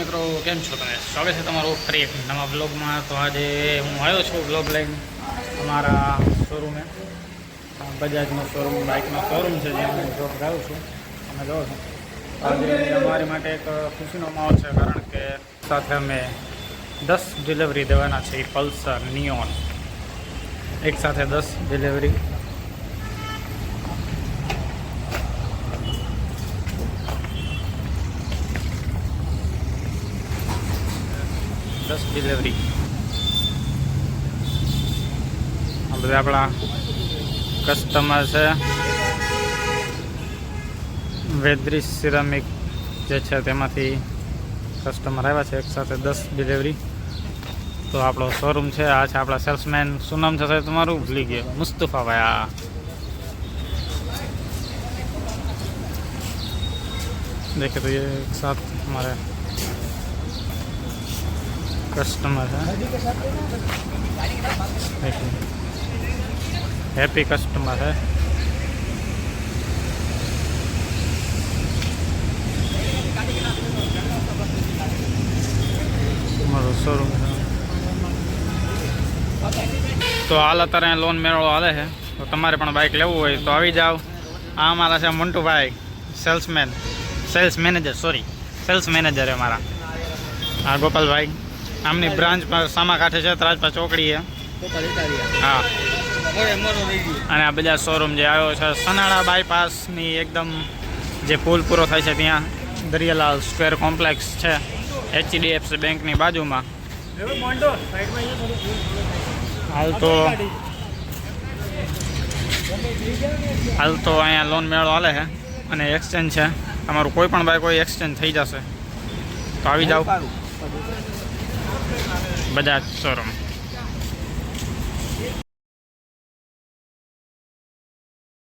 મિત્રો કેમ છો તમે? સ્વાગત છે તમારું ફરી એક નવા બ્લોગમાં। તો આજે હું આવ્યો છું બ્લોગ લઈને અમારા શોરૂમે, બજાજનો શોરૂમ, બાઇકનો શોરૂમ છે જ્યાં હું જોબ કરું છું। તમે જોવો છો આજે અમારી માટે એક ખુશીનો માહોલ છે, કારણ કે સાથે અમે 10 ડિલિવરી દેવાના છે પલ્સર નિયોન, એક સાથે 10 ડિલિવરી। ડિલિવરી આ બધા આપણા કસ્ટમર છે, વેદ્રી સિરામિક જે છે તેમાંથી કસ્ટમર આવ્યા છે, એક સાથે 10 ડિલિવરી। તો આપણો શોરૂમ છે, આ છે આપણા સેલ્સમેન। શું નામ છે સાહેબ તમારું? ભૂલી ગયો, મુસ્તફાભાઈ। આ देखे तो ये एक साथ हमारे कस्टमर है, देखिए हैप्पी कस्टमर है। हमारो शोरूम है। तो हाल अत्यारे लोन मेळो हाले है, तो तमारे पण बाइक लेवुं होय तो आवी जाओ। आ अमारा छे मंटू भाई, salesmen, sales manager, sorry sales manager है हमारा। हाँ गोपाल भाई, आमनी ब्रांच पर सामा काठे है, राजपा चौकड़ी है। हाँ અને આ બધા શોરૂમ જે આવ્યો છે સનાળા બાયપાસની એકદમ જે પુલ પૂરો થાય છે ત્યાં દરિયાલાલ સ્ક્વેર કોમ્પ્લેક્સ છે, HDFC બેંકની બાજુમાં। હાલ તો અહીંયા લોન મેળો હાલે છે અને એક્સચેન્જ છે। તમારું કોઈ પણ બાઇક કોઈ એક્સચેન્જ થઈ જશે, તો આવી જાઓ બજાજ શોરૂમ।